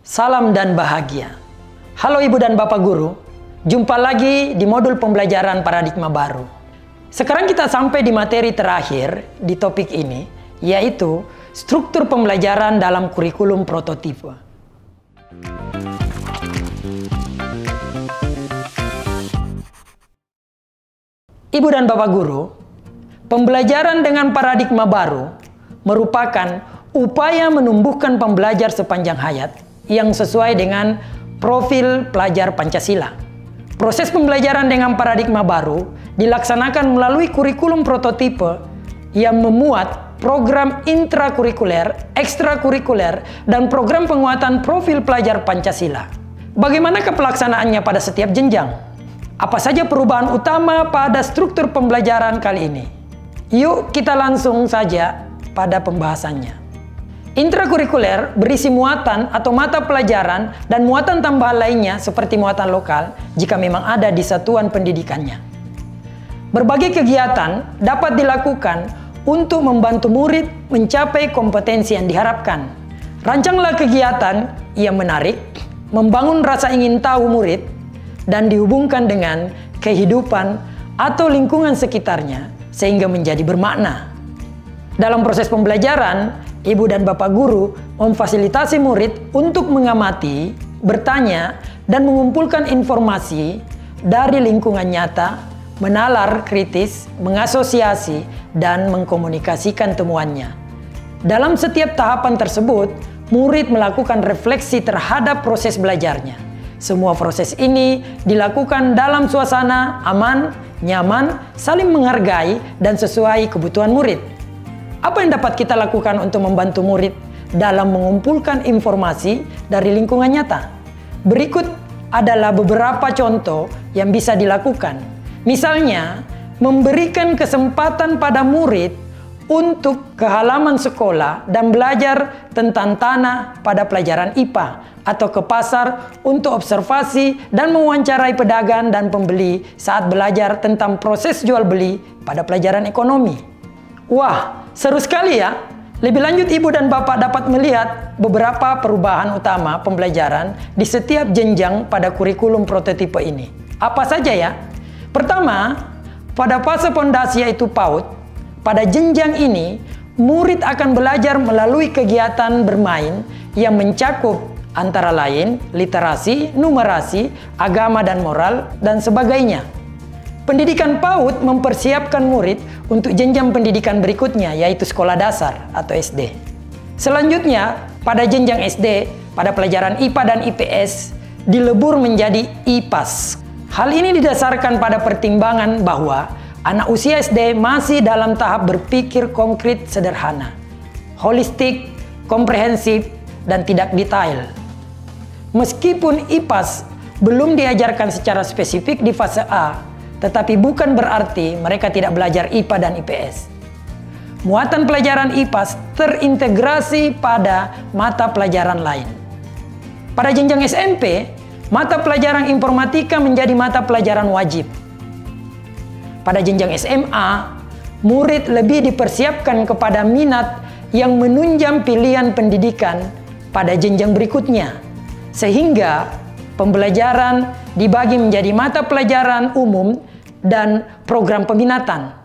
Salam dan bahagia. Halo Ibu dan Bapak Guru, jumpa lagi di modul pembelajaran paradigma baru. Sekarang kita sampai di materi terakhir di topik ini, yaitu struktur pembelajaran dalam kurikulum prototipe. Ibu dan Bapak Guru, pembelajaran dengan paradigma baru merupakan upaya menumbuhkan pembelajar sepanjang hayat yang sesuai dengan profil pelajar Pancasila. Proses pembelajaran dengan paradigma baru dilaksanakan melalui kurikulum prototipe yang memuat program intrakurikuler, ekstrakurikuler, dan program penguatan profil pelajar Pancasila. Bagaimana pelaksanaannya pada setiap jenjang? Apa saja perubahan utama pada struktur pembelajaran kali ini? Yuk kita langsung saja pada pembahasannya. Intrakurikuler berisi muatan atau mata pelajaran dan muatan tambahan lainnya seperti muatan lokal jika memang ada di satuan pendidikannya. Berbagai kegiatan dapat dilakukan untuk membantu murid mencapai kompetensi yang diharapkan. Rancanglah kegiatan yang menarik, membangun rasa ingin tahu murid, dan dihubungkan dengan kehidupan atau lingkungan sekitarnya sehingga menjadi bermakna. Dalam proses pembelajaran, Ibu dan Bapak Guru memfasilitasi murid untuk mengamati, bertanya, dan mengumpulkan informasi dari lingkungan nyata, menalar kritis, mengasosiasi, dan mengkomunikasikan temuannya. Dalam setiap tahapan tersebut, murid melakukan refleksi terhadap proses belajarnya. Semua proses ini dilakukan dalam suasana aman, nyaman, saling menghargai, dan sesuai kebutuhan murid. Apa yang dapat kita lakukan untuk membantu murid dalam mengumpulkan informasi dari lingkungan nyata? Berikut adalah beberapa contoh yang bisa dilakukan. Misalnya, memberikan kesempatan pada murid untuk ke halaman sekolah dan belajar tentang tanah pada pelajaran IPA, atau ke pasar untuk observasi dan mewawancarai pedagang dan pembeli saat belajar tentang proses jual beli pada pelajaran ekonomi. Wah, seru sekali ya. Lebih lanjut, Ibu dan Bapak dapat melihat beberapa perubahan utama pembelajaran di setiap jenjang pada kurikulum prototipe ini. Apa saja ya? Pertama, pada fase fondasi yaitu PAUD, pada jenjang ini, murid akan belajar melalui kegiatan bermain yang mencakup antara lain literasi, numerasi, agama dan moral, dan sebagainya. Pendidikan PAUD mempersiapkan murid untuk jenjang pendidikan berikutnya, yaitu sekolah dasar atau SD. Selanjutnya, pada jenjang SD, pada pelajaran IPA dan IPS, dilebur menjadi IPAS. Hal ini didasarkan pada pertimbangan bahwa anak usia SD masih dalam tahap berpikir konkret sederhana, holistik, komprehensif, dan tidak detail. Meskipun IPAS belum diajarkan secara spesifik di fase A, tetapi bukan berarti mereka tidak belajar IPA dan IPS. Muatan pelajaran IPAS terintegrasi pada mata pelajaran lain. Pada jenjang SMP, mata pelajaran informatika menjadi mata pelajaran wajib. Pada jenjang SMA, murid lebih dipersiapkan kepada minat yang menunjang pilihan pendidikan pada jenjang berikutnya, sehingga pembelajaran dibagi menjadi mata pelajaran umum dan program peminatan.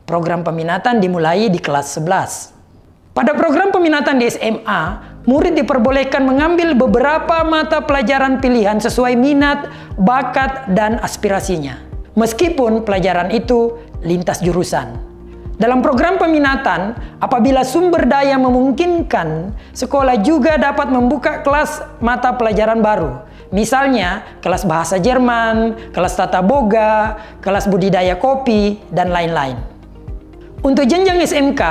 Program peminatan dimulai di kelas 11. Pada program peminatan di SMA, murid diperbolehkan mengambil beberapa mata pelajaran pilihan sesuai minat, bakat, dan aspirasinya. Meskipun pelajaran itu lintas jurusan. Dalam program peminatan, apabila sumber daya memungkinkan, sekolah juga dapat membuka kelas mata pelajaran baru. Misalnya, kelas bahasa Jerman, kelas tata boga, kelas budidaya kopi, dan lain-lain. Untuk jenjang SMK,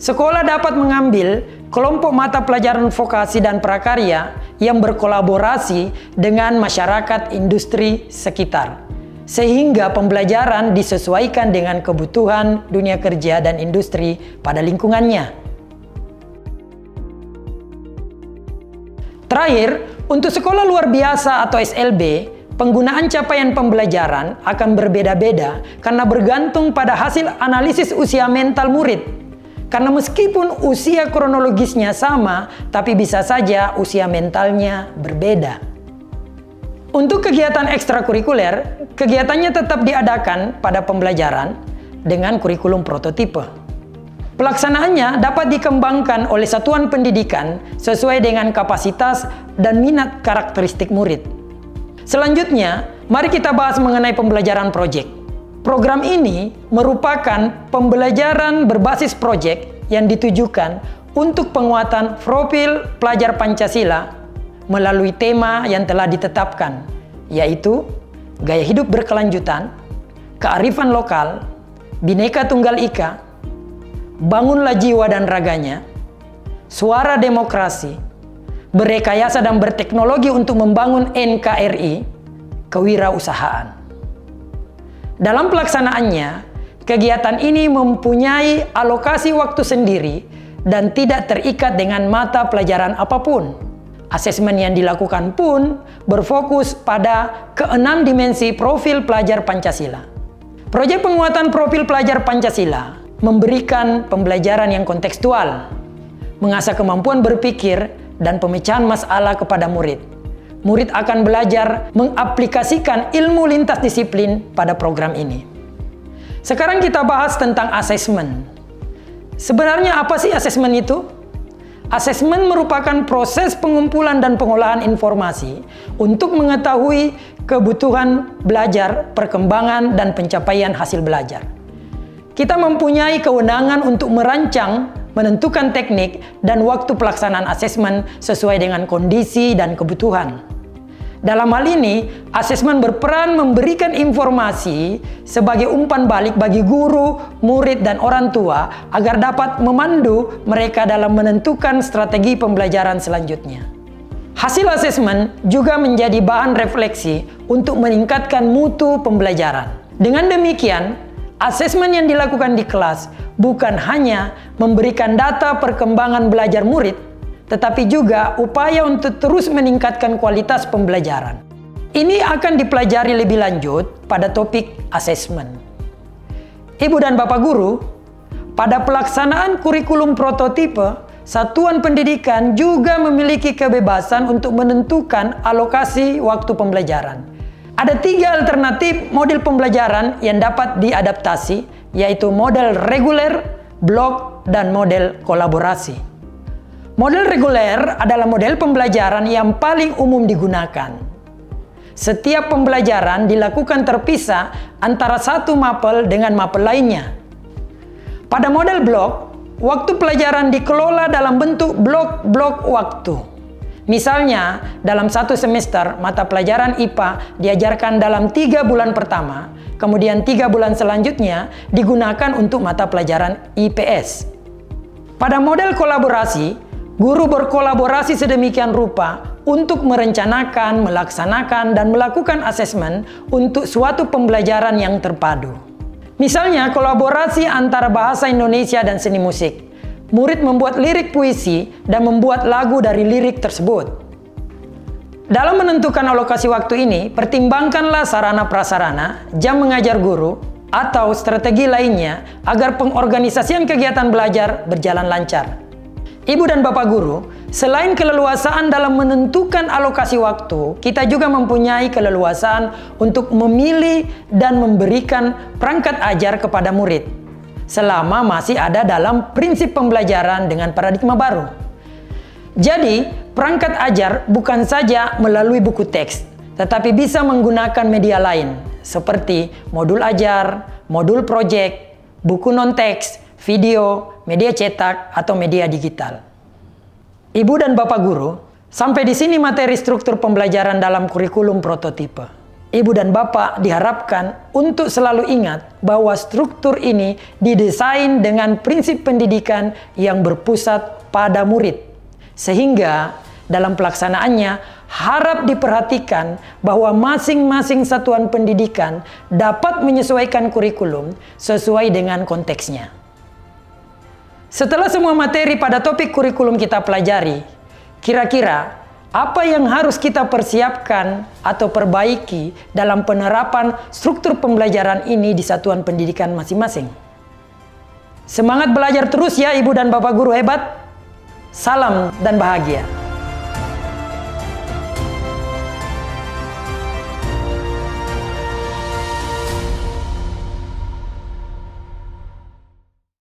sekolah dapat mengambil kelompok mata pelajaran vokasi dan prakarya yang berkolaborasi dengan masyarakat industri sekitar, sehingga pembelajaran disesuaikan dengan kebutuhan dunia kerja dan industri pada lingkungannya. Terakhir, untuk sekolah luar biasa atau SLB, penggunaan capaian pembelajaran akan berbeda-beda karena bergantung pada hasil analisis usia mental murid. Karena meskipun usia kronologisnya sama, tapi bisa saja usia mentalnya berbeda. Untuk kegiatan ekstrakurikuler, kegiatannya tetap diadakan pada pembelajaran dengan kurikulum prototipe. Pelaksanaannya dapat dikembangkan oleh satuan pendidikan sesuai dengan kapasitas dan minat karakteristik murid. Selanjutnya, mari kita bahas mengenai pembelajaran proyek. Program ini merupakan pembelajaran berbasis proyek yang ditujukan untuk penguatan profil pelajar Pancasila melalui tema yang telah ditetapkan, yaitu gaya hidup berkelanjutan, kearifan lokal, Bhinneka Tunggal Ika, bangunlah jiwa dan raganya, suara demokrasi, berekayasa dan berteknologi untuk membangun NKRI, kewirausahaan. Dalam pelaksanaannya, kegiatan ini mempunyai alokasi waktu sendiri dan tidak terikat dengan mata pelajaran apapun. Asesmen yang dilakukan pun berfokus pada keenam dimensi profil pelajar Pancasila. Proyek penguatan profil pelajar Pancasila memberikan pembelajaran yang kontekstual, mengasah kemampuan berpikir dan pemecahan masalah kepada murid. Murid akan belajar mengaplikasikan ilmu lintas disiplin pada program ini. Sekarang kita bahas tentang asesmen. Sebenarnya apa sih asesmen itu? Asesmen merupakan proses pengumpulan dan pengolahan informasi untuk mengetahui kebutuhan belajar, perkembangan, dan pencapaian hasil belajar. Kita mempunyai kewenangan untuk merancang, menentukan teknik, dan waktu pelaksanaan asesmen sesuai dengan kondisi dan kebutuhan. Dalam hal ini, asesmen berperan memberikan informasi sebagai umpan balik bagi guru, murid, dan orang tua agar dapat memandu mereka dalam menentukan strategi pembelajaran selanjutnya. Hasil asesmen juga menjadi bahan refleksi untuk meningkatkan mutu pembelajaran. Dengan demikian, asesmen yang dilakukan di kelas bukan hanya memberikan data perkembangan belajar murid, tetapi juga upaya untuk terus meningkatkan kualitas pembelajaran. Ini akan dipelajari lebih lanjut pada topik asesmen. Ibu dan Bapak Guru, pada pelaksanaan kurikulum prototipe, satuan pendidikan juga memiliki kebebasan untuk menentukan alokasi waktu pembelajaran. Ada 3 alternatif model pembelajaran yang dapat diadaptasi, yaitu model reguler, blok, dan model kolaborasi. Model reguler adalah model pembelajaran yang paling umum digunakan. Setiap pembelajaran dilakukan terpisah antara satu mapel dengan mapel lainnya. Pada model blok, waktu pelajaran dikelola dalam bentuk blok-blok waktu. Misalnya, dalam satu semester, mata pelajaran IPA diajarkan dalam 3 bulan pertama, kemudian 3 bulan selanjutnya digunakan untuk mata pelajaran IPS. Pada model kolaborasi, guru berkolaborasi sedemikian rupa untuk merencanakan, melaksanakan, dan melakukan asesmen untuk suatu pembelajaran yang terpadu. Misalnya, kolaborasi antara bahasa Indonesia dan seni musik. Murid membuat lirik puisi dan membuat lagu dari lirik tersebut. Dalam menentukan alokasi waktu ini, pertimbangkanlah sarana prasarana, jam mengajar guru, atau strategi lainnya agar pengorganisasian kegiatan belajar berjalan lancar. Ibu dan Bapak Guru, selain keleluasaan dalam menentukan alokasi waktu, kita juga mempunyai keleluasaan untuk memilih dan memberikan perangkat ajar kepada murid, selama masih ada dalam prinsip pembelajaran dengan paradigma baru. Jadi, perangkat ajar bukan saja melalui buku teks, tetapi bisa menggunakan media lain, seperti modul ajar, modul proyek, buku non-teks, video, media cetak, atau media digital. Ibu dan Bapak Guru, sampai di sini materi struktur pembelajaran dalam kurikulum prototipe. Ibu dan Bapak diharapkan untuk selalu ingat bahwa struktur ini didesain dengan prinsip pendidikan yang berpusat pada murid. Sehingga dalam pelaksanaannya harap diperhatikan bahwa masing-masing satuan pendidikan dapat menyesuaikan kurikulum sesuai dengan konteksnya. Setelah semua materi pada topik kurikulum kita pelajari, kira-kira apa yang harus kita persiapkan atau perbaiki dalam penerapan struktur pembelajaran ini di satuan pendidikan masing-masing? Semangat belajar terus ya Ibu dan Bapak guru hebat. Salam dan bahagia.